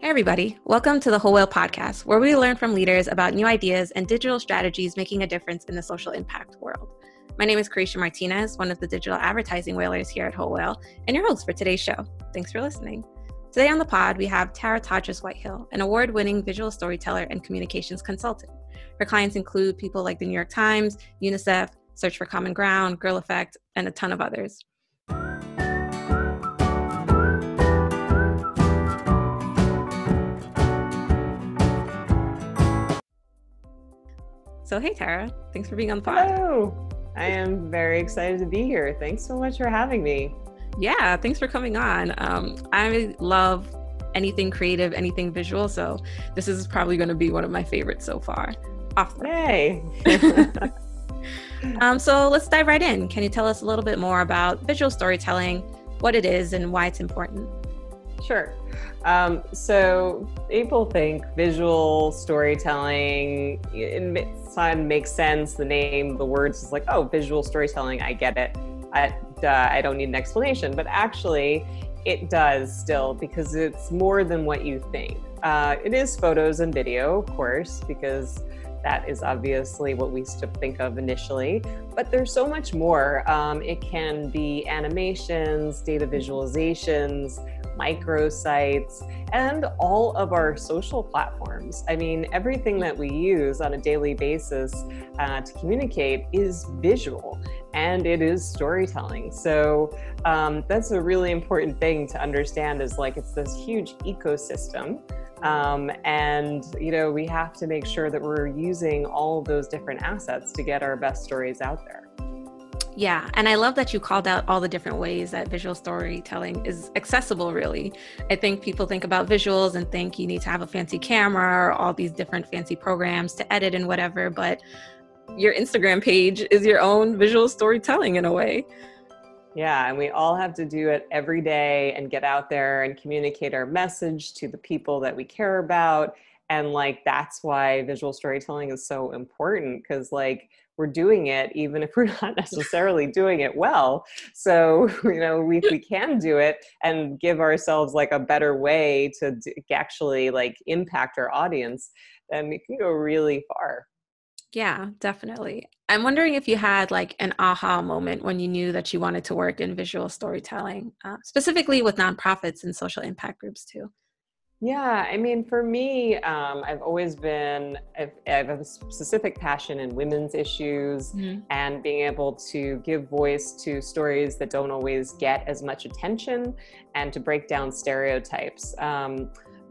Hey everybody, welcome to the Whole Whale podcast, where we learn from leaders about new ideas and digital strategies making a difference in the social impact world. My name is Carisha Martinez, one of the digital advertising whalers here at Whole Whale, and your host for today's show. Thanks for listening. Today on the pod, we have Todras-Whitehill, an award-winning visual storyteller and communications consultant. Her clients include people like the New York Times, UNICEF, Search for Common Ground, Girl Effect, and a ton of others. So hey Tara, thanks for being on the pod. Hello, I am very excited to be here. Thanks so much for having me. Yeah, thanks for coming on. I love anything creative, anything visual, so this is probably going to be one of my favorites so far. Hey. So let's dive right in. Can you tell us a little bit more about visual storytelling, what it is and why it's important? Sure. So people think visual storytelling, it makes sense. The name, the words is like, oh, visual storytelling, I get it. I don't need an explanation, but actually it does still, because it's more than what you think. It is photos and video, of course, because that is obviously what we think of initially, but there's so much more. It can be animations, data visualizations, microsites, and all of our social platforms. I mean, everything that we use on a daily basis to communicate is visual, and it is storytelling. So that's a really important thing to understand, is like, it's this huge ecosystem. And, you know, we have to make sure that we're using all of those different assets to get our best stories out there. Yeah, and I love that you called out all the different ways that visual storytelling is accessible, really. I think people think about visuals and think you need to have a fancy camera or all these different fancy programs to edit and whatever, but your Instagram page is your own visual storytelling in a way. Yeah, and we all have to do it every day and get out there and communicate our message to the people that we care about. And like, that's why visual storytelling is so important, because like, we're doing it even if we're not necessarily doing it well. So, you know, we can do it and give ourselves like a better way to actually like impact our audience, then we can go really far. Yeah, definitely. I'm wondering if you had like an aha moment when you knew that you wanted to work in visual storytelling, specifically with nonprofits and social impact groups too. Yeah, I mean, for me, I've always been, I have a specific passion in women's issues and being able to give voice to stories that don't always get as much attention and to break down stereotypes.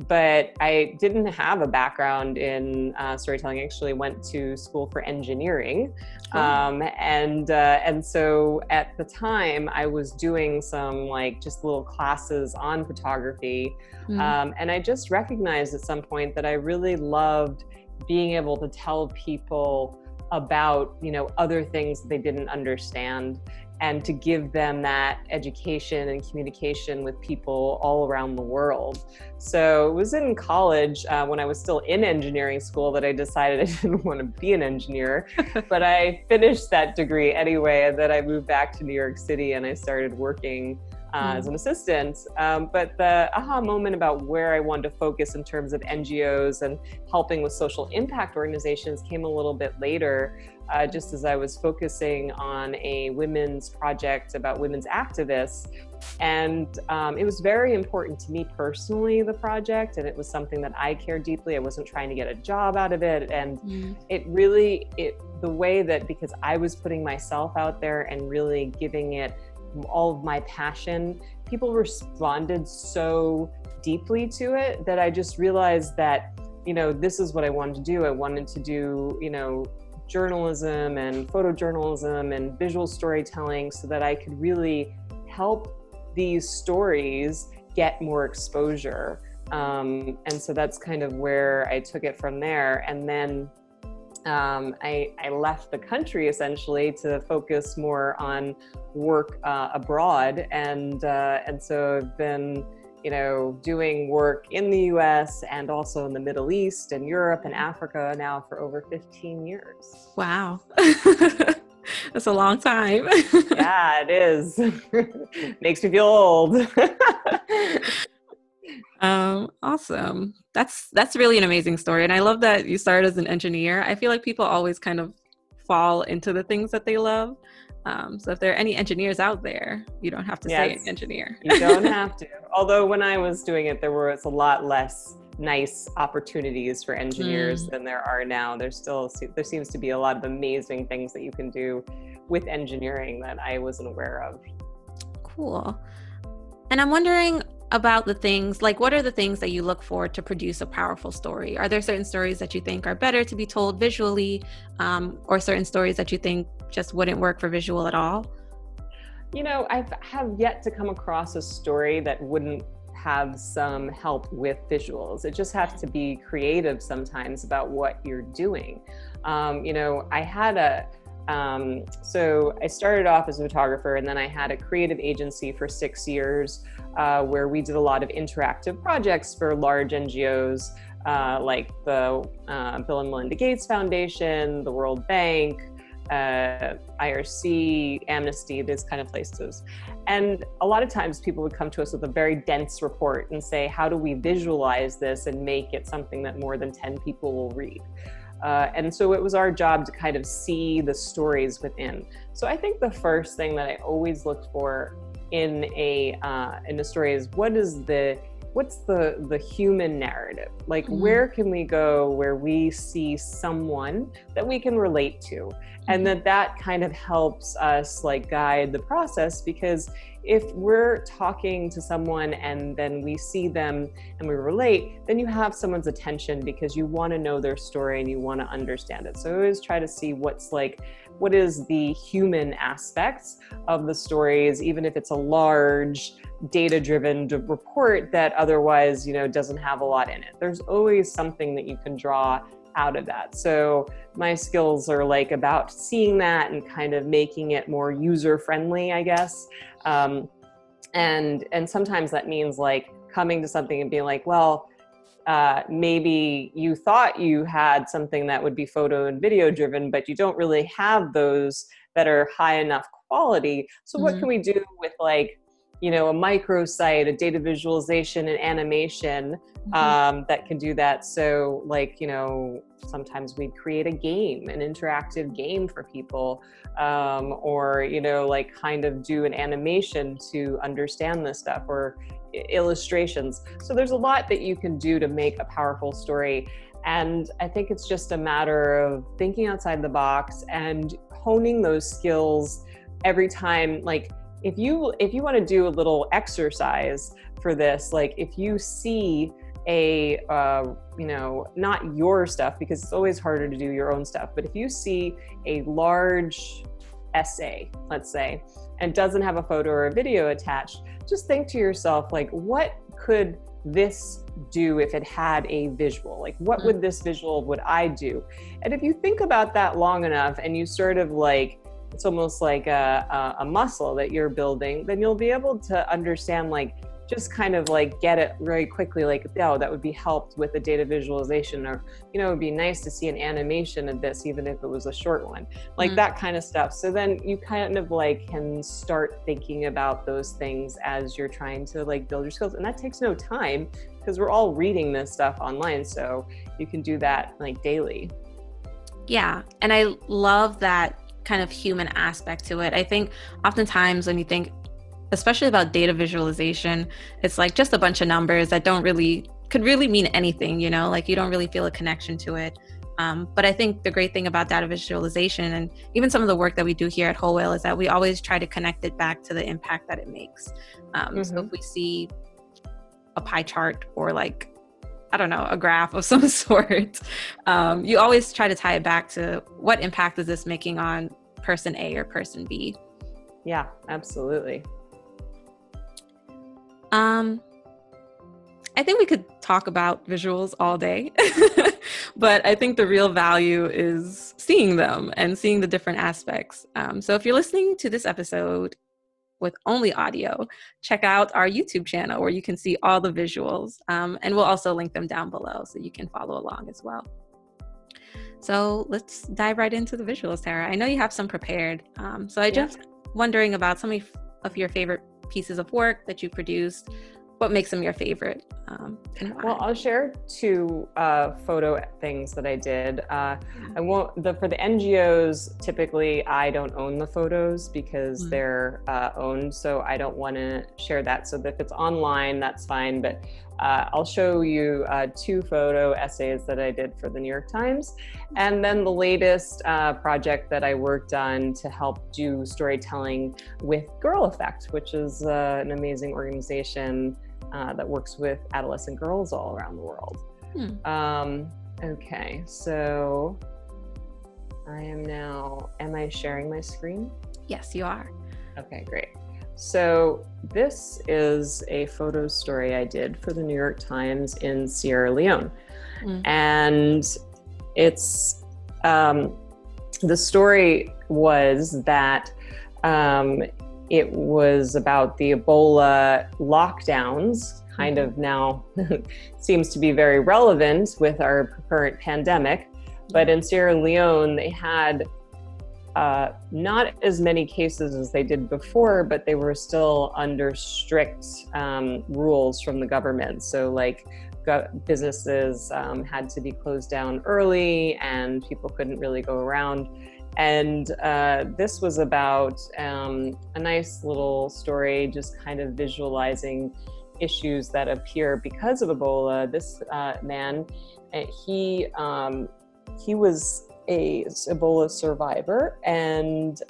But I didn't have a background in storytelling. I actually went to school for engineering. And so at the time I was doing some like just little classes on photography. And I just recognized at some point that I really loved being able to tell people about, you know, other things that they didn't understand, and to give them that education and communication with people all around the world. So it was in college when I was still in engineering school that I decided I didn't want to be an engineer, but I finished that degree anyway, and then I moved back to New York City and I started working as an assistant. But the aha moment about where I wanted to focus in terms of NGOs and helping with social impact organizations came a little bit later, just as I was focusing on a women's project about women's activists. And it was very important to me personally, the project, and it was something that I cared deeply. I wasn't trying to get a job out of it. And it really, the way that, because I was putting myself out there and really giving it all of my passion, people responded so deeply to it that I just realized that, you know, this is what I wanted to do. I wanted to do, you know, journalism and photojournalism and visual storytelling so that I could really help these stories get more exposure. And so that's kind of where I took it from there. And then I left the country essentially to focus more on work abroad, and so I've been, you know, doing work in the US and also in the Middle East and Europe and Africa now for over 15 years. Wow. That's a long time. Yeah, it is. Makes me feel old. Awesome. That's really an amazing story. And I love that you started as an engineer. I feel like people always kind of fall into the things that they love. So if there are any engineers out there, you don't have to say an engineer. You don't have to. Although when I was doing it, there was a lot less nice opportunities for engineers than there are now. There seems to be a lot of amazing things that you can do with engineering that I wasn't aware of. Cool. And I'm wondering about the things, like what are the things that you look for to produce a powerful story? Are there certain stories that you think are better to be told visually, or certain stories that you think just wouldn't work for visual at all? You know, I have yet to come across a story that wouldn't have some help with visuals. It just has to be creative sometimes about what you're doing. You know, I had so I started off as a photographer, and then I had a creative agency for 6 years where we did a lot of interactive projects for large NGOs like the Bill and Melinda Gates Foundation, the World Bank, IRC, Amnesty, these kind of places. And a lot of times people would come to us with a very dense report and say, how do we visualize this and make it something that more than 10 people will read? And so it was our job to kind of see the stories within. So I think the first thing that I always looked for in a story is what's the human narrative? Like, where can we go where we see someone that we can relate to? And that kind of helps us like guide the process, because if we're talking to someone and then we see them and we relate, then you have someone's attention because you want to know their story and you want to understand it. So I always try to see what is the human aspects of the stories, even if it's a large data-driven report that otherwise, you know, doesn't have a lot in it. There's always something that you can draw out of that. So my skills are like about seeing that and kind of making it more user-friendly, I guess. And sometimes that means like coming to something and being like, well, maybe you thought you had something that would be photo and video driven, but you don't really have those that are high enough quality. So what can we do with like, you know, a microsite, a data visualization and animation that can do that? So like, you know, sometimes we'd create a game, an interactive game for people, or, you know, like kind of do an animation to understand this stuff, or illustrations. So there's a lot that you can do to make a powerful story. And I think it's just a matter of thinking outside the box and honing those skills every time. Like if you want to do a little exercise for this, like if you see a, you know, not your stuff, because it's always harder to do your own stuff, but if you see a large essay, let's say, and doesn't have a photo or a video attached, just think to yourself, like, what could this do if it had a visual? Like, what would this visual, would I do? And if you think about that long enough and you sort of like, it's almost like a muscle that you're building, then you'll be able to understand, like, just kind of like get it very quickly, like, oh, that would be helped with a data visualization, or, you know, it would be nice to see an animation of this, even if it was a short one, like that kind of stuff. So then you kind of like can start thinking about those things as you're trying to like build your skills. And that takes no time because we're all reading this stuff online. So you can do that like daily. Yeah. And I love that kind of human aspect to it. I think oftentimes when you think, especially about data visualization, it's like just a bunch of numbers that could really mean anything, you know, like you don't really feel a connection to it. But I think the great thing about data visualization, and even some of the work that we do here at Whole Whale, is that we always try to connect it back to the impact that it makes. So if we see a pie chart or like, I don't know, a graph of some sort, you always try to tie it back to what impact is this making on person A or person B. Yeah, absolutely. I think we could talk about visuals all day, but I think the real value is seeing them and seeing the different aspects. So if you're listening to this episode with only audio, check out our YouTube channel where you can see all the visuals, and we'll also link them down below so you can follow along as well. So let's dive right into the visuals, Tara. I know you have some prepared. So I just wondering about some of your favorite pieces of work that you produced, what makes them your favorite? And why? Well, I'll share two photo things that I did. I won't, for the NGOs, typically I don't own the photos because they're owned, so I don't want to share that. So if it's online, that's fine, but I'll show you two photo essays that I did for the New York Times. And then the latest project that I worked on to help do storytelling with Girl Effect, which is an amazing organization that works with adolescent girls all around the world. Okay, so am I sharing my screen? Yes, you are. Okay, great. So this is a photo story I did for the New York Times in Sierra Leone. And it's, the story was that it was about the Ebola lockdowns, kind of now seems to be very relevant with our current pandemic. But in Sierra Leone, they had not as many cases as they did before, but they were still under strict rules from the government. So like businesses had to be closed down early and people couldn't really go around. And this was about a nice little story, just kind of visualizing issues that appear because of Ebola. This man, he was a Ebola survivor, and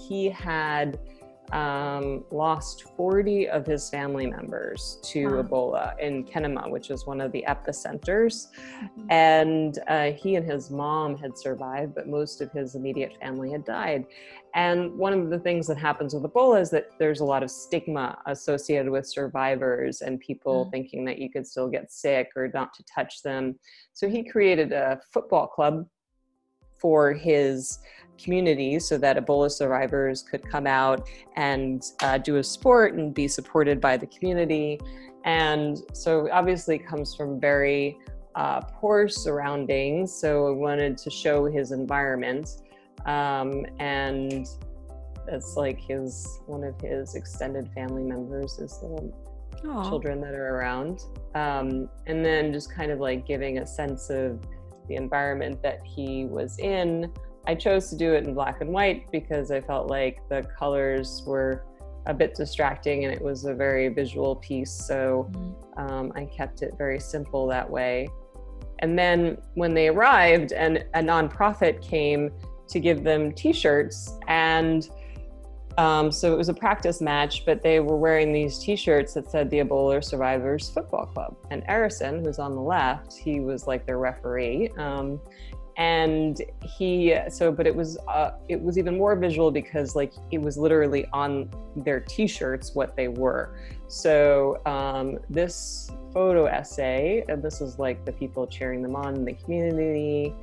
he had lost 40 of his family members to Ebola in Kenema, which is one of the epicenters. And he and his mom had survived, but most of his immediate family had died. And one of the things that happens with Ebola is that there's a lot of stigma associated with survivors and people thinking that you could still get sick or not to touch them. So he created a football club for his community so that Ebola survivors could come out and do a sport and be supported by the community. And so obviously comes from very poor surroundings. So I wanted to show his environment. And it's like one of his extended family members is the children that are around. And then just kind of like giving a sense of the environment that he was in. I chose to do it in black and white because I felt like the colors were a bit distracting and it was a very visual piece. So I kept it very simple that way. And then when they arrived, and a nonprofit came to give them t-shirts, and so it was a practice match, but they were wearing these t-shirts that said the Ebola Survivors Football Club. And Arison, who's on the left, he was like their referee. And but it was even more visual because like it was literally on their t-shirts what they were. So this photo essay, and this is like the people cheering them on in the community.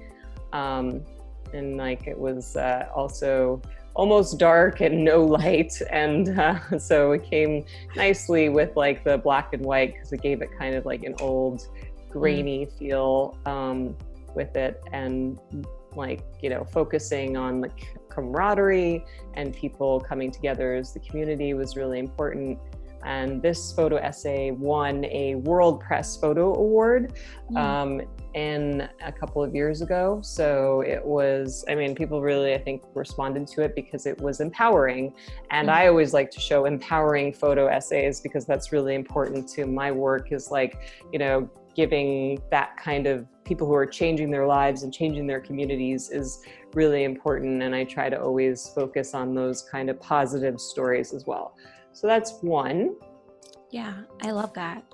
And like it was also almost dark and no light, and so it came nicely with like the black and white because it gave it kind of like an old grainy feel with it, and like, you know, focusing on the camaraderie and people coming together as the community was really important. And this photo essay won a World Press Photo Award in a couple of years ago. So it was, I mean, people really, I think, responded to it because it was empowering. And I always like to show empowering photo essays because that's really important to my work, is like, you know, giving that kind of people who are changing their lives and changing their communities is really important. And I try to always focus on those kind of positive stories as well. So that's one. Yeah, I love that.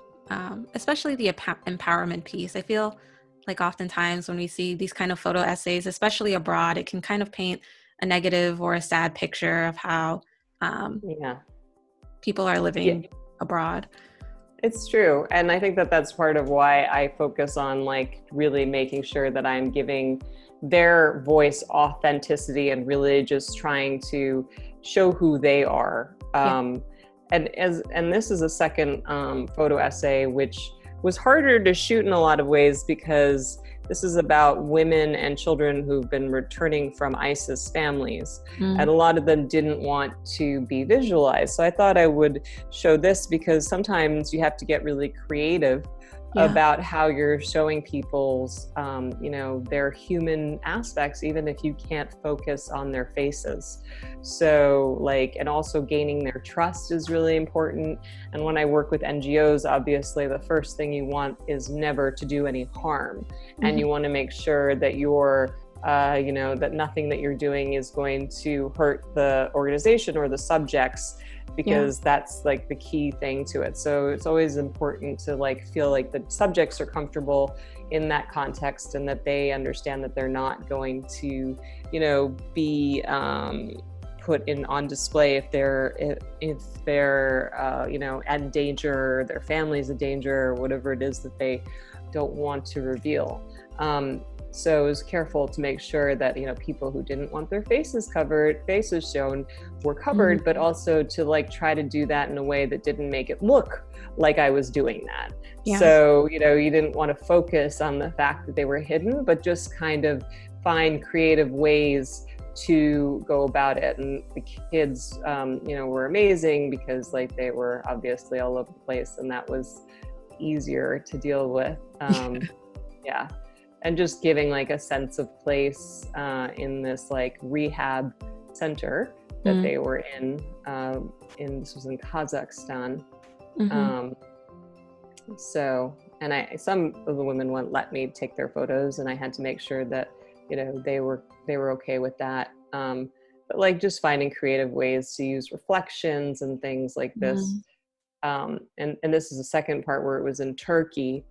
Especially the empowerment piece. I feel like oftentimes when we see these kind of photo essays, especially abroad, it can kind of paint a negative or a sad picture of how people are living abroad. It's true. And I think that that's part of why I focus on like really making sure that I'm giving their voice authenticity and really just trying to show who they are. And this is a second photo essay, which was harder to shoot in a lot of ways because this is about women and children who've been returning from ISIS families. And a lot of them didn't want to be visualized. So I thought I would show this because sometimes you have to get really creative about how you're showing people's, you know, their human aspects, even if you can't focus on their faces. So like, and also gaining their trust is really important. And when I work with NGOs, obviously the first thing you want is never to do any harm. And you want to make sure that you're, you know, that nothing that you're doing is going to hurt the organization or the subjects, because that's like the key thing to it. So it's always important to like feel like the subjects are comfortable in that context and that they understand that they're not going to, you know, be put in on display if they're you know, in danger, their family's in danger, or whatever it is that they don't want to reveal. So I was careful to make sure that, you know, people who didn't want their faces shown were covered, but also to like try to do that in a way that didn't make it look like I was doing that. So, you know, you didn't want to focus on the fact that they were hidden, but just kind of find creative ways to go about it. And the kids, you know, were amazing because like they were obviously all over the place, and that was easier to deal with. Yeah. And just giving like a sense of place in this like rehab center that they were in this was in Kazakhstan. So, and some of the women wouldn't let me take their photos, and I had to make sure that, you know, they were okay with that. But like just finding creative ways to use reflections and things like this. And this is the second part where it was in Turkey.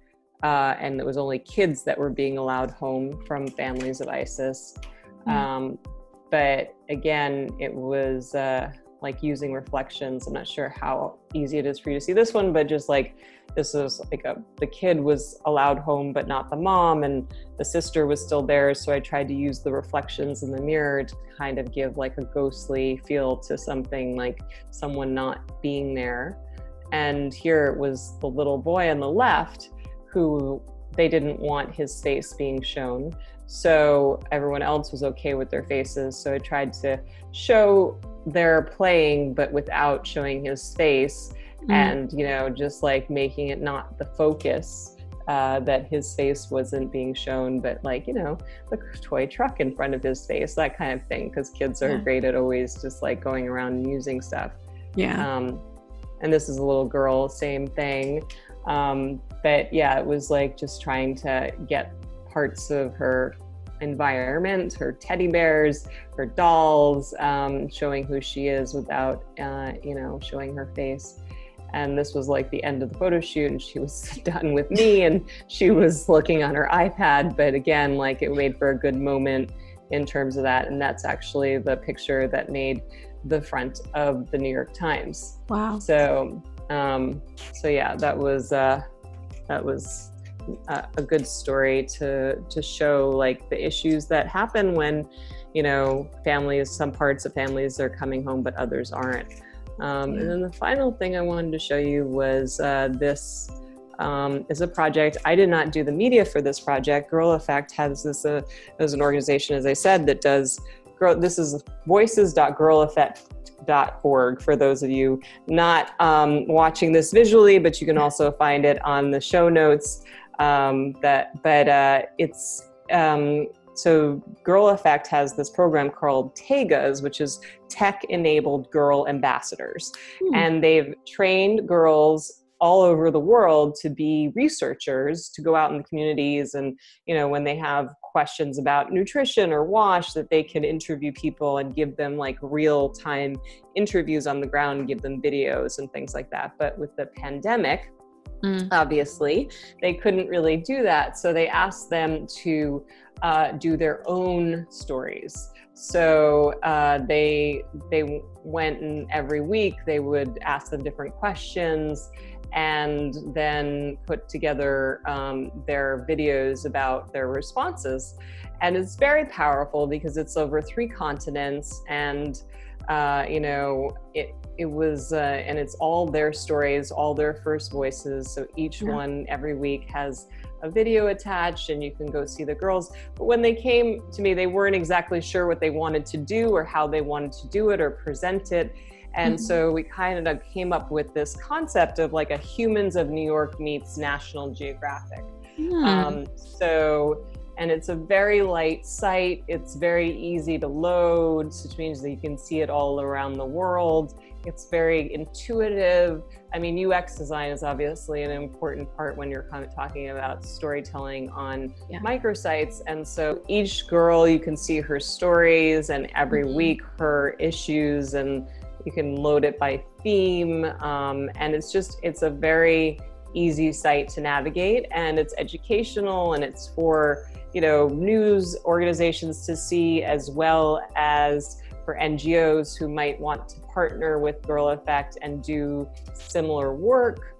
And it was only kids that were being allowed home from families of ISIS. But again, it was like using reflections. I'm not sure how easy it is for you to see this one, but just like, this was like the kid was allowed home, but not the mom, and the sister was still there. So I tried to use the reflections in the mirror to kind of give like a ghostly feel to something, like someone not being there. And here it was the little boy on the left, who they didn't want his face being shown. So everyone else was okay with their faces. So I tried to show their playing, but without showing his face. And, you know, just like making it not the focus, that his face wasn't being shown, but like, you know, the toy truck in front of his face, that kind of thing. Cause kids are great at always just like going around and using stuff. And this is a little girl, same thing. But yeah, it was like just trying to get parts of her environment, her teddy bears, her dolls, showing who she is without, you know, showing her face. And this was like the end of the photo shoot, and she was done with me, and she was looking on her iPad. But again, like it made for a good moment in terms of that. And that's actually the picture that made the front of the New York Times. Wow. So yeah, that was a good story to show like the issues that happen when, you know, some parts of families are coming home, but others aren't. And then the final thing I wanted to show you was this is a project. I did not do the media for this project. Girl Effect has this as an organization, as I said, that does this is voices.girleffect.org for those of you not watching this visually, but you can also find it on the show notes. So Girl Effect has this program called TEGAs, which is Tech-Enabled Girl Ambassadors. And they've trained girls all over the world to be researchers, to go out in the communities, and, you know, when they have questions about nutrition or wash, that they can interview people and give them like real-time interviews on the ground and give them videos and things like that. But with the pandemic, obviously, they couldn't really do that. So they asked them to do their own stories. So they went, and every week they would ask them different questions and then put together their videos about their responses. And it's very powerful because it's over 3 continents, and You know, it was, and it's all their stories, all their first voices. So each one every week has a video attached, and you can go see the girls. But when they came to me, they weren't exactly sure what they wanted to do or how they wanted to do it or present it. And so we kind of came up with this concept of like a Humans of New York meets National Geographic. And it's a very light site. It's very easy to load, which means that you can see it all around the world. It's very intuitive. I mean, UX design is obviously an important part when you're kind of talking about storytelling on microsites. And so each girl, you can see her stories, and every week her issues, and you can load it by theme. And it's a very easy site to navigate, and it's educational, and it's for, you know, news organizations to see, as well as for NGOs who might want to partner with Girl Effect and do similar work.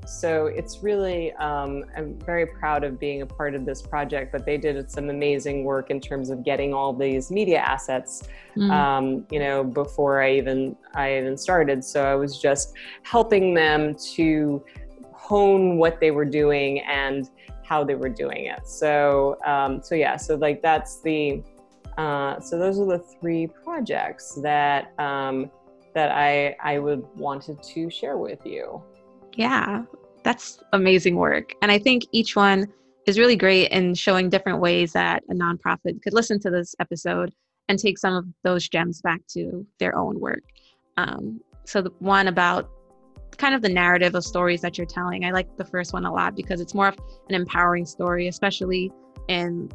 So it's really, I'm very proud of being a part of this project, but they did some amazing work in terms of getting all these media assets, you know, before I even started. So I was just helping them to hone what they were doing and how they were doing it. So, so like that's the, so those are the 3 projects that, that I would wanted to share with you. Yeah, that's amazing work. And I think each one is really great in showing different ways that a nonprofit could listen to this episode and take some of those gems back to their own work. So the one about kind of the narrative of stories that you're telling, I like the first one a lot because it's more of an empowering story, especially in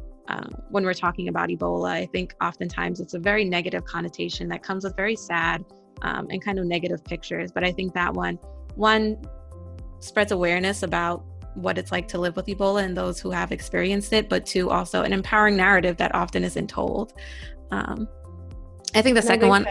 when we're talking about Ebola. I think oftentimes it's a very negative connotation that comes with very sad and kind of negative pictures. But I think that one spreads awareness about what it's like to live with Ebola and those who have experienced it, but 2, also an empowering narrative that often isn't told. I think the second one,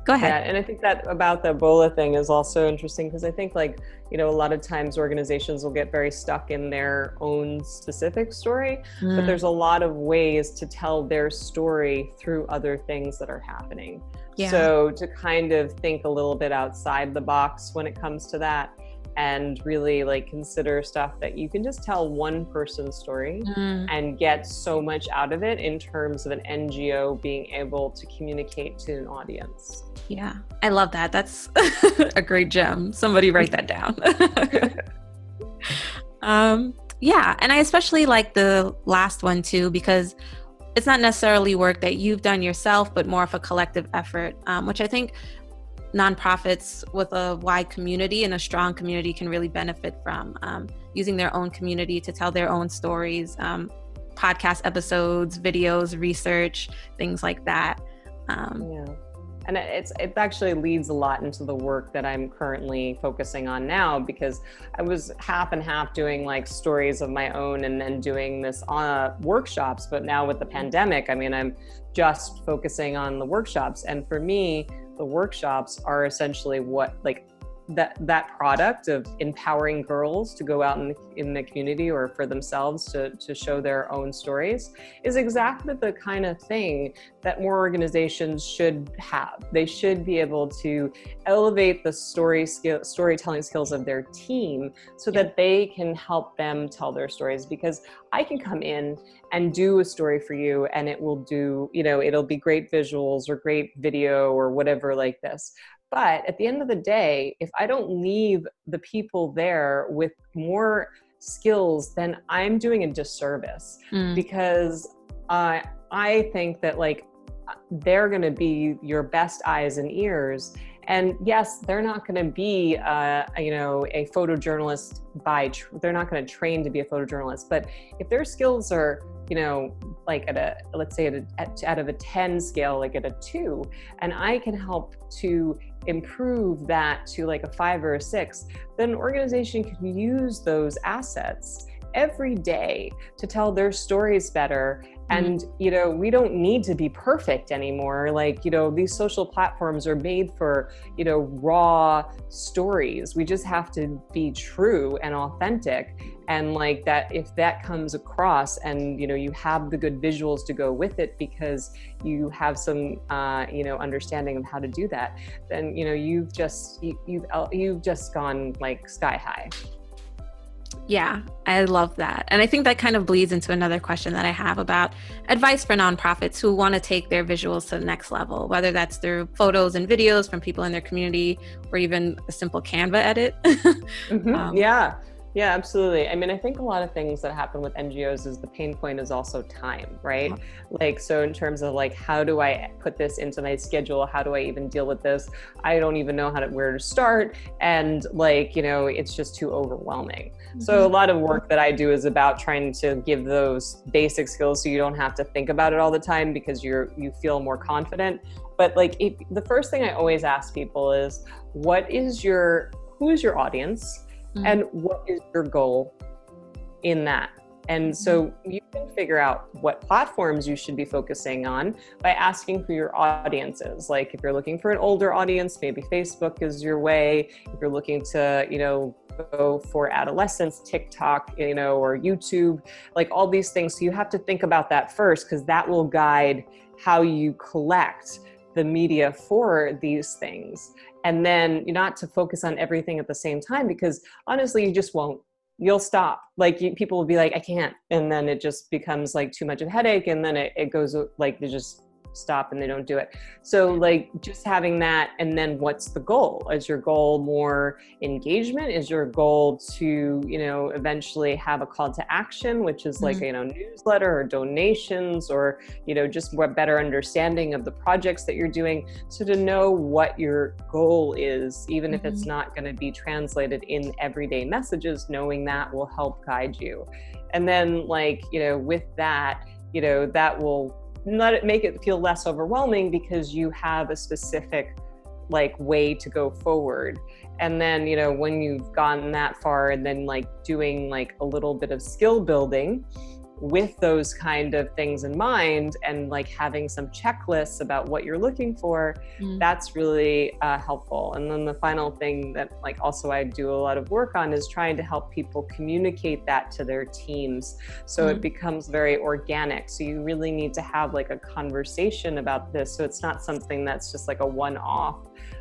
go ahead. Yeah, and I think that about the Ebola thing is also interesting because I think, like, you know, a lot of times organizations will get very stuck in their own specific story, but there's a lot of ways to tell their story through other things that are happening. So to kind of think a little bit outside the box when it comes to that, and really like consider stuff that you can just tell one person's story and get so much out of it in terms of an NGO being able to communicate to an audience. Yeah, I love that. That's a great gem. Somebody write that down. Yeah, and I especially like the last one too, because it's not necessarily work that you've done yourself, but more of a collective effort, which I think nonprofits with a wide community and a strong community can really benefit from, using their own community to tell their own stories, podcast episodes, videos, research, things like that. And it actually leads a lot into the work that I'm currently focusing on now, because I was half and half doing like stories of my own and then doing this workshops. But now with the pandemic, I mean, I'm just focusing on the workshops. And for me, the workshops are essentially what, like, that product of empowering girls to go out in the community or for themselves to show their own stories is exactly the kind of thing that more organizations should have. They should be able to elevate the storytelling skills of their team so that they can help them tell their stories. Because I can come in and do a story for you and it will do, you know, it'll be great visuals or great video or whatever like this. But at the end of the day, if I don't leave the people there with more skills, then I'm doing a disservice, because I think that, like, they're going to be your best eyes and ears. And yes, they're not going to be, you know, a photojournalist they're not going to train to be a photojournalist. But if their skills are, you know, like let's say out of a 10 scale, like at a 2, and I can help to improve that to like a 5 or a 6, then an organization can use those assets every day to tell their stories better. And, you know, we don't need to be perfect anymore. Like, you know, these social platforms are made for, you know, raw stories. We just have to be true and authentic. And like that, if that comes across and, you know, you have the good visuals to go with it because you have some, you know, understanding of how to do that, then, you know, you've just gone like sky high. Yeah, I love that. And I think that kind of bleeds into another question that I have about advice for nonprofits who want to take their visuals to the next level, whether that's through photos and videos from people in their community or even a simple Canva edit. Yeah, absolutely. I mean, I think a lot of things that happen with NGOs is the pain point is also time, right? Like, so in terms of like, how do I put this into my schedule? How do I even deal with this? I don't even know where to start. And like, you know, it's just too overwhelming. So a lot of work that I do is about trying to give those basic skills so you don't have to think about it all the time because you feel more confident. But like, the first thing I always ask people is, who is your audience? And what is your goal in that? And so you can figure out what platforms you should be focusing on by asking who your audience is. Like if you're looking for an older audience, maybe Facebook is your way. If you're looking to, you know, go for adolescents, TikTok, you know, or YouTube, like all these things. So you have to think about that first, because that will guide how you collect the media for these things. And then not to focus on everything at the same time, because honestly, you just won't. You'll stop. Like people will be like, I can't. And then it just becomes like too much of a headache. And then it goes like, they just stop and they don't do it. So like just having that. And then what's the goal? Is your goal more engagement? Is your goal to, you know, eventually have a call to action, which is like, you know, newsletter or donations, or, you know, just more better understanding of the projects that you're doing. So to know what your goal is, even if it's not going to be translated in everyday messages, knowing that will help guide you. And then like, you know, with that, you know, that will make it feel less overwhelming because you have a specific like way to go forward. And then, you know, when you've gotten that far and then like doing like a little bit of skill building with those kind of things in mind and like having some checklists about what you're looking for, that's really helpful. And then the final thing that like also I do a lot of work on is trying to help people communicate that to their teams. So it becomes very organic. So you really need to have like a conversation about this. So it's not something that's just like a one-off,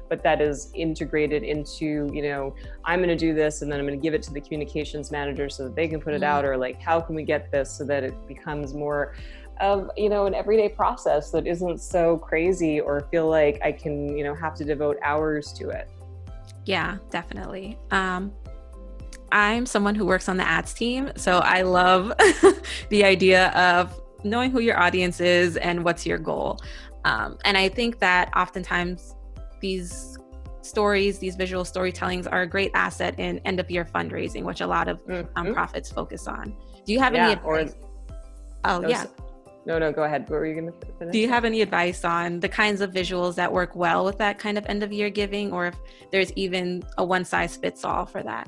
but that is integrated into, you know, I'm going to do this and then I'm going to give it to the communications manager so that they can put it out, or like, how can we get this so that it becomes more of, you know, an everyday process that isn't so crazy or feel like I can, you know, have to devote hours to it. Yeah, definitely. I'm someone who works on the ads team, so I love the idea of knowing who your audience is and what's your goal. And I think that oftentimes these stories, these visual storytellings are a great asset in end of year fundraising, which a lot of nonprofits focus on. Do you have any advice? No, go ahead. What were you going to finish? Do you have any advice on the kinds of visuals that work well with that kind of end of year giving, or if there's even a one size fits all for that?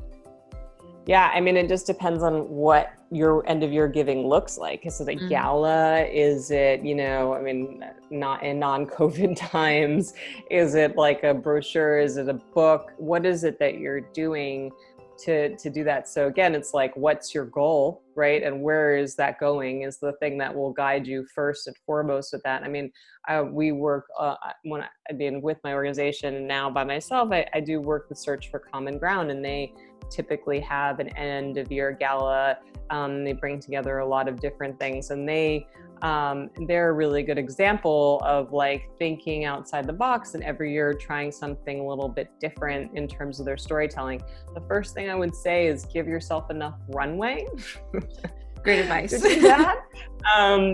Yeah, I mean, it just depends on what your end of year giving looks like. Is it a gala? Is it, you know, I mean, not in non-COVID times? Is it like a brochure? Is it a book? What is it that you're doing to do that? So again, it's like, what's your goal, right? And where is that going is the thing that will guide you first and foremost with that. I mean, we work, when I've been with my organization and now by myself, I do work with Search for Common Ground, and they typically have an end of year gala. They bring together a lot of different things, and they're a really good example of like thinking outside the box and every year trying something a little bit different in terms of their storytelling. The first thing I would say is give yourself enough runway. Great advice. To do that.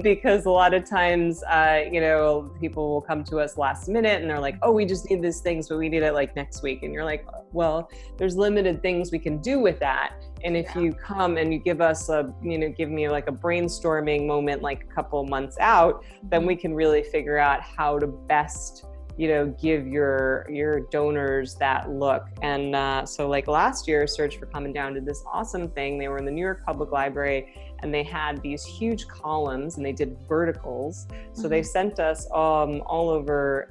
Because a lot of times, you know, people will come to us last minute and they're like, oh, we just need these things, but we need it like next week. And you're like, well, there's limited things we can do with that. And if you come and you give us give me like a brainstorming moment, like a couple months out, then we can really figure out how to best give your donors that look. And so like last year, Search for Common Down did this awesome thing. They were in the New York Public Library, and they had these huge columns, and they did verticals. So they sent us all over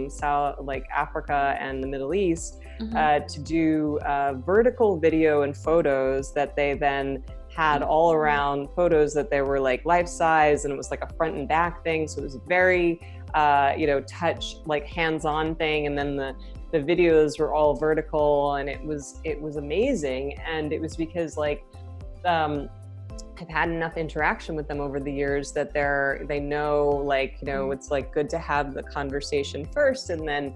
South, like Africa and the Middle East, to do vertical video and photos that they then had all around, photos that they were like life size, and it was like a front and back thing. So it was very touch, like hands-on thing. And then the videos were all vertical, and it was amazing. And it was because like I've had enough interaction with them over the years that they know, like, it's like good to have the conversation first, and then,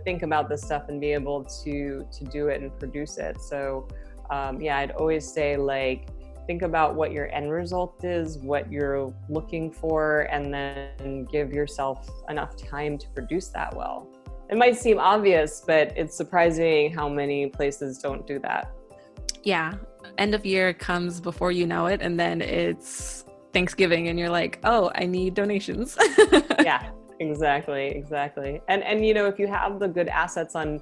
think about this stuff and be able to do it and produce it. So I'd always say, like, think about what your end result is, what you're looking for, and then give yourself enough time to produce that well. It might seem obvious, but it's surprising how many places don't do that. Yeah. End of year comes before you know it, and then it's Thanksgiving and you're like, oh, I need donations. Yeah, exactly. And if you have the good assets on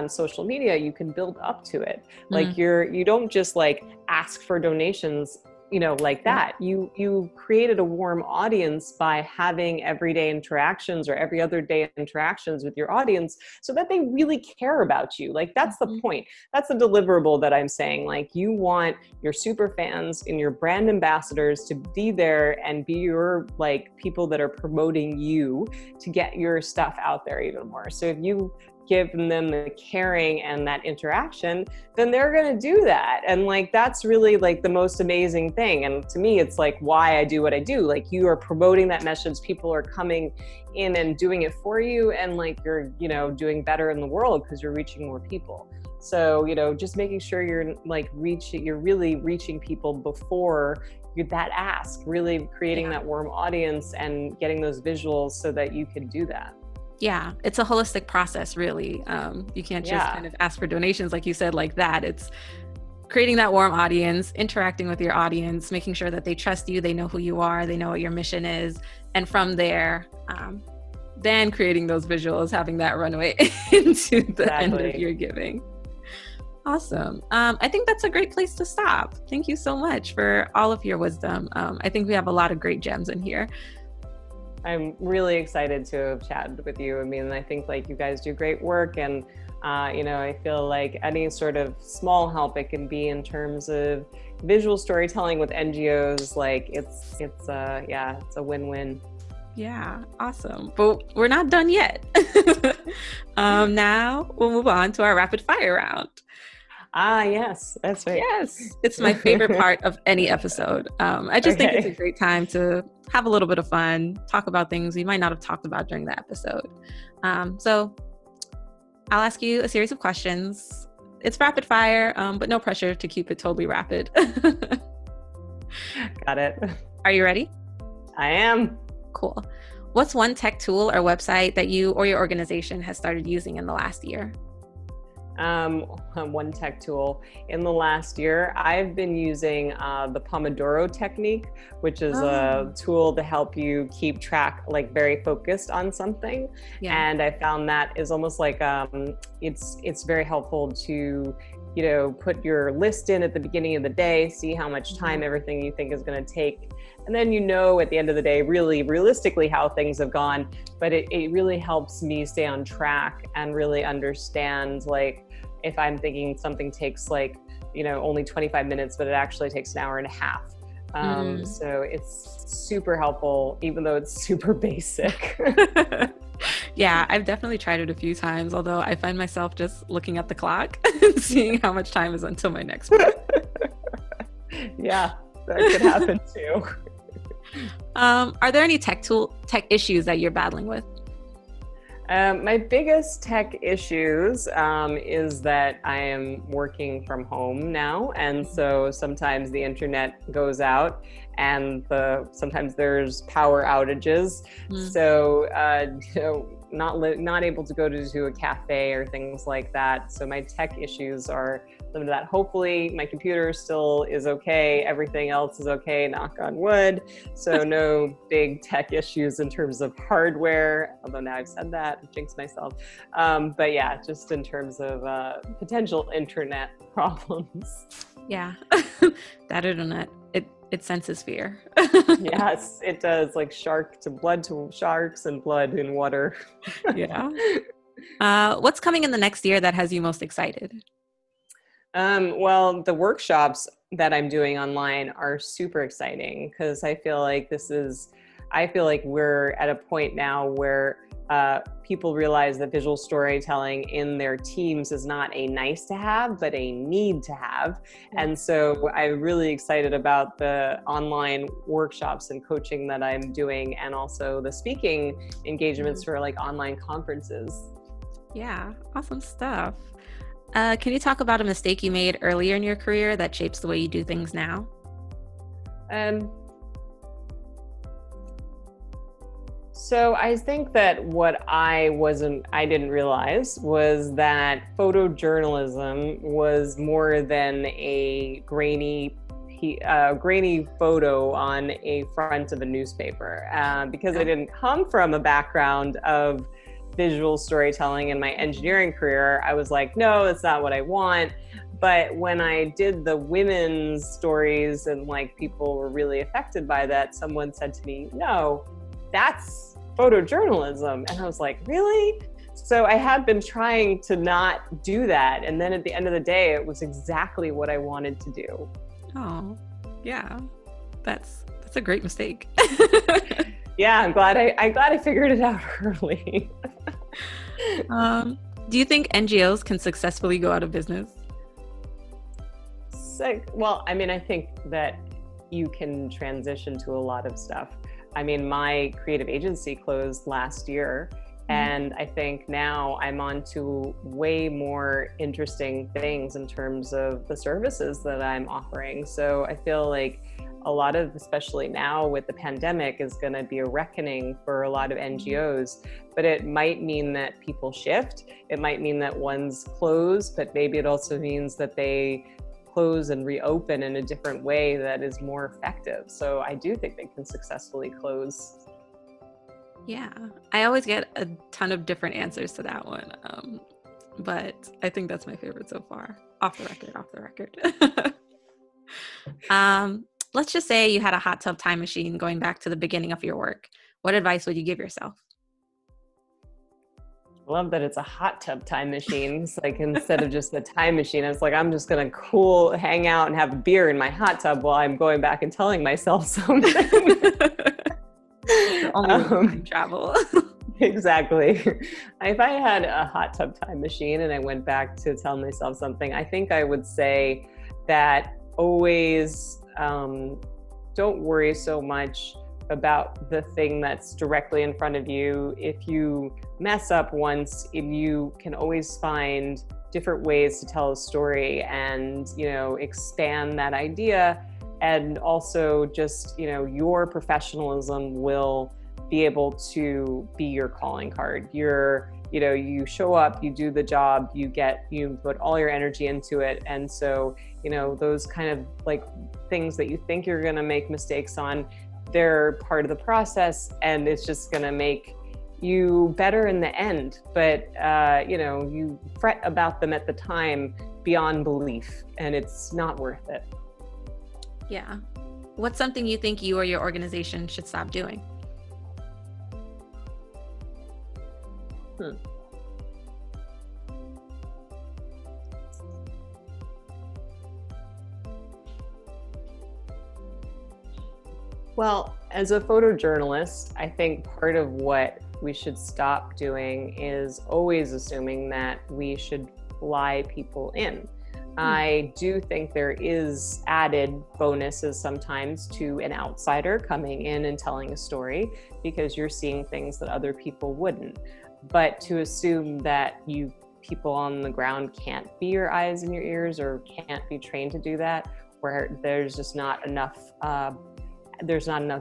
social media, you can build up to it. Like you don't just like ask for donations, like that. You created a warm audience by having everyday interactions or every other day interactions with your audience, so that they really care about you. Like that's the point. That's the deliverable that I'm saying. Like you want your super fans and your brand ambassadors to be there and be your like people that are promoting you to get your stuff out there even more. So if you give them the caring and that interaction, then they're going to do that. And like, that's really like the most amazing thing. And to me, it's like why I do what I do. Like you are promoting that message. People are coming in and doing it for you. And like, you're, doing better in the world because you're reaching more people. So, just making sure you're like you're really reaching people before that ask, really creating that warm audience and getting those visuals so that you can do that. Yeah, it's a holistic process, really. You can't just kind of ask for donations, like you said, like that. It's creating that warm audience, interacting with your audience, making sure that they trust you, they know who you are, they know what your mission is. And from there, then creating those visuals, having that runway into the end of your giving. Awesome. I think that's a great place to stop. Thank you so much for all of your wisdom. I think we have a lot of great gems in here. I'm really excited to have chatted with you. I mean, I think like you guys do great work, and I feel like any sort of small help it can be in terms of visual storytelling with NGOs, like it's a win-win. Yeah, awesome. But we're not done yet. Now we'll move on to our rapid fire round. Yes, that's right. Yes, it's my favorite part of any episode. I just think it's a great time to have a little bit of fun, talk about things we might not have talked about during the episode. So I'll ask you a series of questions. It's rapid fire, but no pressure to keep it totally rapid. Got it. Are you ready? I am. Cool. What's one tech tool or website that you or your organization has started using in the last year? One tech tool in the last year, I've been using the Pomodoro technique, which is a tool to help you keep track, like very focused on something. And I found that is almost like it's very helpful to put your list in at the beginning of the day, see how much time everything you think is going to take. And then at the end of the day, really realistically how things have gone. But it really helps me stay on track and really understand, like, if I'm thinking something takes like, only 25 minutes, but it actually takes an hour and a half. So it's super helpful, even though it's super basic. Yeah, I've definitely tried it a few times, although I find myself just looking at the clock and seeing how much time is until my next one. Yeah, that could happen too. Are there any tech issues that you're battling with? My biggest tech issues is that I am working from home now, and so sometimes the internet goes out, and sometimes there's power outages. So not able to go to a cafe or things like that. So my tech issues are limited that. Hopefully my computer still is okay. Everything else is okay, knock on wood. So no big tech issues in terms of hardware, although now I've said that, I've jinxed myself. But yeah, just in terms of potential internet problems. Yeah, that internet, it senses fear. Yes, it does. Like blood to sharks and blood in water. Yeah. What's coming in the next year that has you most excited? Well, the workshops that I'm doing online are super exciting because I feel like we're at a point now where people realize that visual storytelling in their teams is not a nice to have, but a need to have. And so I'm really excited about the online workshops and coaching that I'm doing, and also the speaking engagements for like online conferences. Yeah, awesome stuff. Can you talk about a mistake you made earlier in your career that shapes the way you do things now? So I think that what I didn't realize was that photojournalism was more than a grainy photo on a front of a newspaper. Because I didn't come from a background of visual storytelling in my engineering career, I was like, no, that's not what I want. But when I did the women's stories and like people were really affected by that, someone said to me, no, that's photojournalism. And I was like, really? So I had been trying to not do that. And then at the end of the day, it was exactly what I wanted to do. Oh, yeah. That's a great mistake. Yeah, I'm glad I figured it out early. Do you think NGOs can successfully go out of business? Well, I mean, I think that you can transition to a lot of stuff. I mean, my creative agency closed last year, and I think now I'm on to way more interesting things in terms of the services that I'm offering. So I feel like a lot of, especially now with the pandemic, is going to be a reckoning for a lot of NGOs, but it might mean that people shift. It might mean that ones close, but maybe it also means that they close and reopen in a different way that is more effective. So I do think they can successfully close. Yeah, I always get a ton of different answers to that one. But I think that's my favorite so far. Off the record. Let's just say you had a hot tub time machine going back to the beginning of your work. What advice would you give yourself? I love that it's a hot tub time machine. It's like, instead of just a time machine, it's like, I'm just going to hang out and have a beer in my hot tub while I'm going back and telling myself something. Only time travel. Exactly. If I had a hot tub time machine and I went back to tell myself something, I think I would say that always don't worry so much about the thing that's directly in front of you. If you mess up once, if you can always find different ways to tell a story and, expand that idea. And also just, your professionalism will be able to be your calling card. You show up, you do the job, you put all your energy into it. And so, those kind of like things that you think you're going to make mistakes on, they're part of the process, and it's just going to make you better in the end. But, you fret about them at the time beyond belief, and it's not worth it. Yeah. What's something you think you or your organization should stop doing? Well, as a photojournalist, I think part of what we should stop doing is always assuming that we should fly people in. I do think there is added bonuses sometimes to an outsider coming in and telling a story, because you're seeing things that other people wouldn't. But to assume that people on the ground can't be your eyes and your ears, or can't be trained to do that, where there's just not enough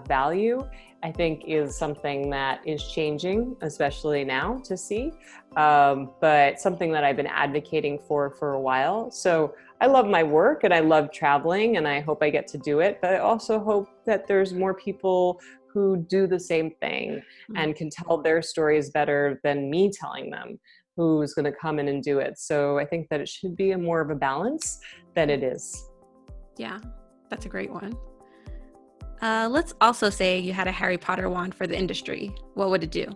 value, I think is something that is changing, especially now to see, but something that I've been advocating for a while. So I love my work and I love traveling and I hope I get to do it, but I also hope that there's more people who do the same thing and can tell their stories better than me telling them who's going to come in and do it. So I think that it should be more of a balance than it is. Yeah, that's a great one. Let's also say you had a Harry Potter wand for the industry. What would it do?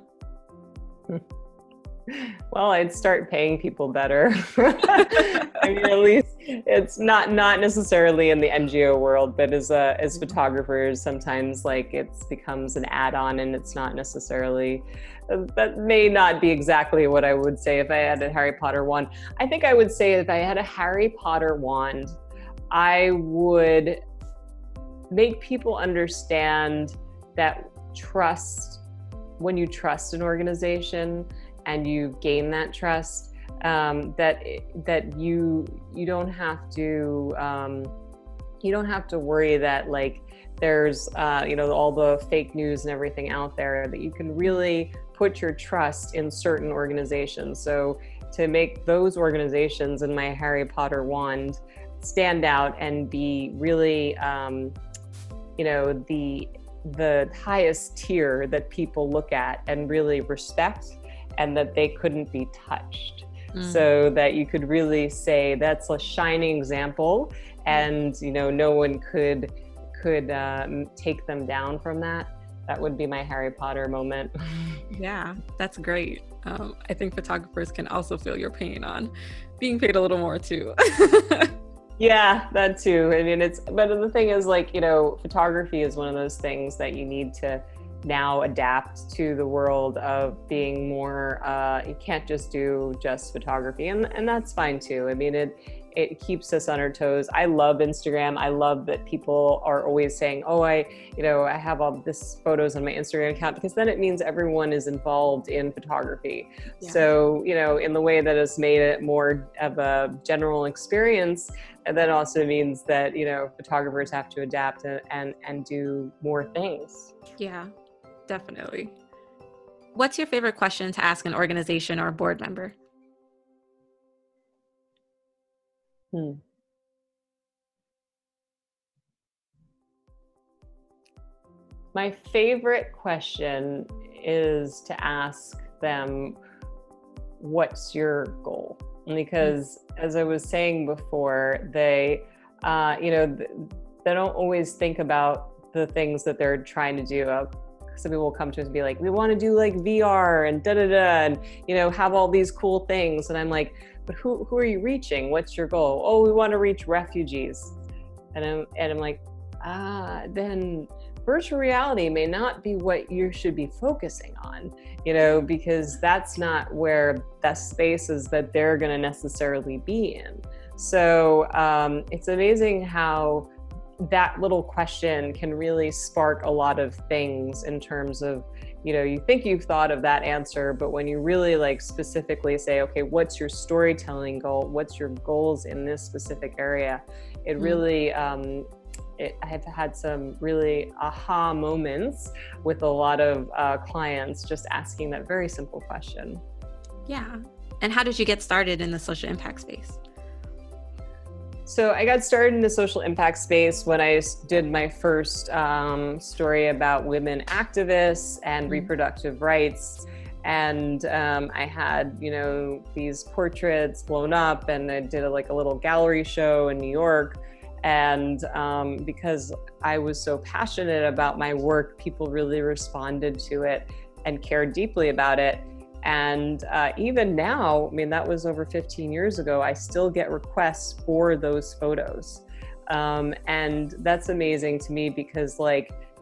Well, I'd start paying people better. I mean, at least it's not necessarily in the NGO world, but as photographers, sometimes like it becomes an add-on, and it's not necessarily. That may not be exactly what I would say if I had a Harry Potter wand. I think I would say if I had a Harry Potter wand, I would make people understand that when you trust an organization and you gain that trust, that you don't have to worry that like there's all the fake news and everything out there, that you can really put your trust in certain organizations. So to make those organizations in my Harry Potter wand stand out and be really the highest tier that people look at and really respect, and that they couldn't be touched. So that you could really say that's a shining example, and no one could take them down from that. That would be my Harry Potter moment. Yeah, that's great. I think photographers can also feel your pain on being paid a little more too. Yeah, that too. I mean, but the thing is, like, photography is one of those things that you need to now adapt to the world of being more, you can't just do just photography, and that's fine too. I mean, it keeps us on our toes. I love Instagram. I love that people are always saying, oh, I have all this photos on my Instagram account, because then it means everyone is involved in photography. Yeah. So, in the way that has made it more of a general experience, and that also means that, photographers have to adapt and do more things. Yeah, definitely. What's your favorite question to ask an organization or a board member? My favorite question is to ask them, what's your goal? Because as I was saying before, they don't always think about the things that they're trying to do. Some people will come to us and be like, we want to do like VR and and have all these cool things. And I'm like, but who are you reaching? What's your goal? Oh, we want to reach refugees. And I'm like, then virtual reality may not be what you should be focusing on, because that's not where the spaces that they're going to necessarily be in. So it's amazing how that little question can really spark a lot of things in terms of, you think you've thought of that answer, but when you really like specifically say, okay, what's your storytelling goal? What's your goals in this specific area? It really, I've had some really aha moments with a lot of clients just asking that very simple question. Yeah. And how did you get started in the social impact space? So I got started in the social impact space when I did my first story about women activists and reproductive rights. And I had, these portraits blown up, and I did a little gallery show in New York. And because I was so passionate about my work, people really responded to it and cared deeply about it. And even now, I mean, that was over 15 years ago, I still get requests for those photos. And that's amazing to me, because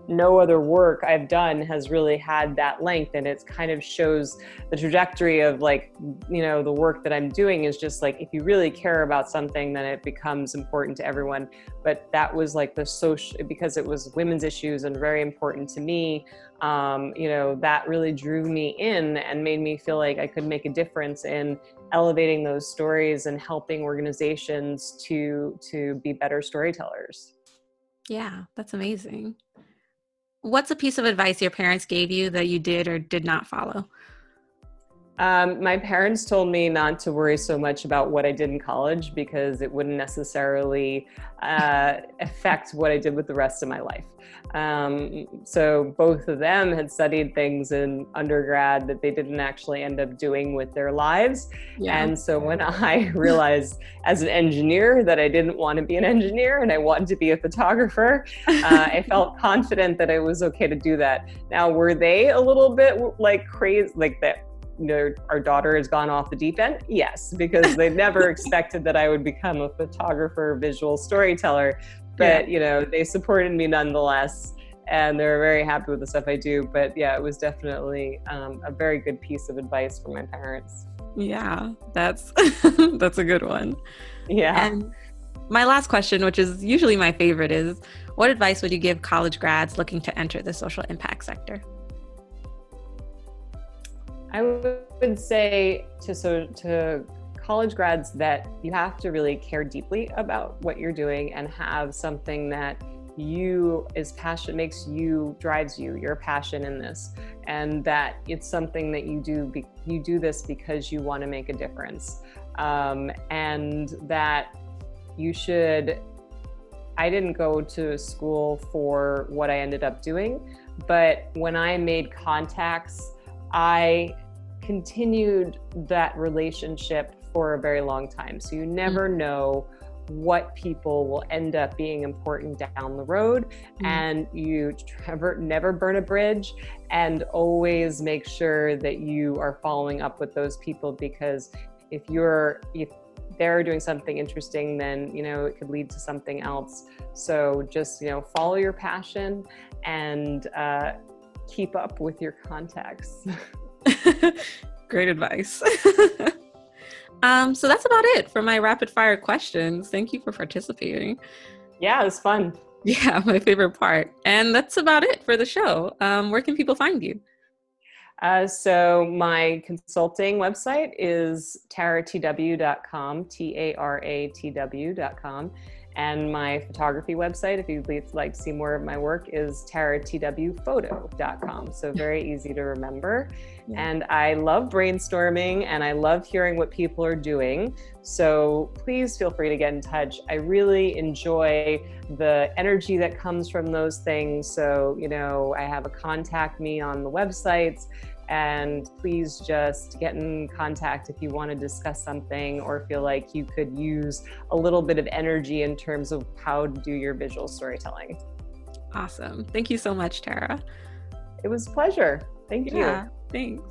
no other work I've done has really had that length, and it kind of shows the trajectory of the work that I'm doing is just if you really care about something, then it becomes important to everyone. But that was the social, because it was women's issues and very important to me, that really drew me in and made me feel like I could make a difference in elevating those stories and helping organizations to be better storytellers. Yeah, that's amazing. What's a piece of advice your parents gave you that you did or did not follow? My parents told me not to worry so much about what I did in college because it wouldn't necessarily affect what I did with the rest of my life. So both of them had studied things in undergrad that they didn't actually end up doing with their lives. Yeah. And so when I realized as an engineer that I didn't want to be an engineer and I wanted to be a photographer, I felt confident that it was okay to do that. Now, were they a little bit like crazy, like that? Our daughter has gone off the deep end? Yes, because they never expected that I would become a photographer, visual storyteller. But, they supported me nonetheless, and they're very happy with the stuff I do. But yeah, it was definitely a very good piece of advice from my parents. Yeah, that's that's a good one. Yeah. And my last question, which is usually my favorite, is what advice would you give college grads looking to enter the social impact sector? I would say to college grads that you have to really care deeply about what you're doing and have something that drives you, your passion in this, and that it's something that you do this because you want to make a difference, and that I didn't go to school for what I ended up doing, but when I made contacts, I continued that relationship for a very long time. So you never know what people will end up being important down the road, and you never burn a bridge, and always make sure that you are following up with those people, because if they're doing something interesting, then it could lead to something else. So just follow your passion and keep up with your contacts. Great advice. So that's about it for my rapid fire questions. Thank you for participating. Yeah, it was fun. Yeah, my favorite part. And that's about it for the show. Where can people find you? So my consulting website is taratw.com, taratw.com. And my photography website, if you'd like to see more of my work, is taratwphoto.com. So very easy to remember. Yeah. And I love brainstorming and I love hearing what people are doing. So please feel free to get in touch. I really enjoy the energy that comes from those things. So, I have a contact me on the websites. And please just get in contact if you want to discuss something or feel like you could use a little bit of energy in terms of how to do your visual storytelling. Awesome. Thank you so much, Tara. It was a pleasure. Thank you. Yeah, thanks.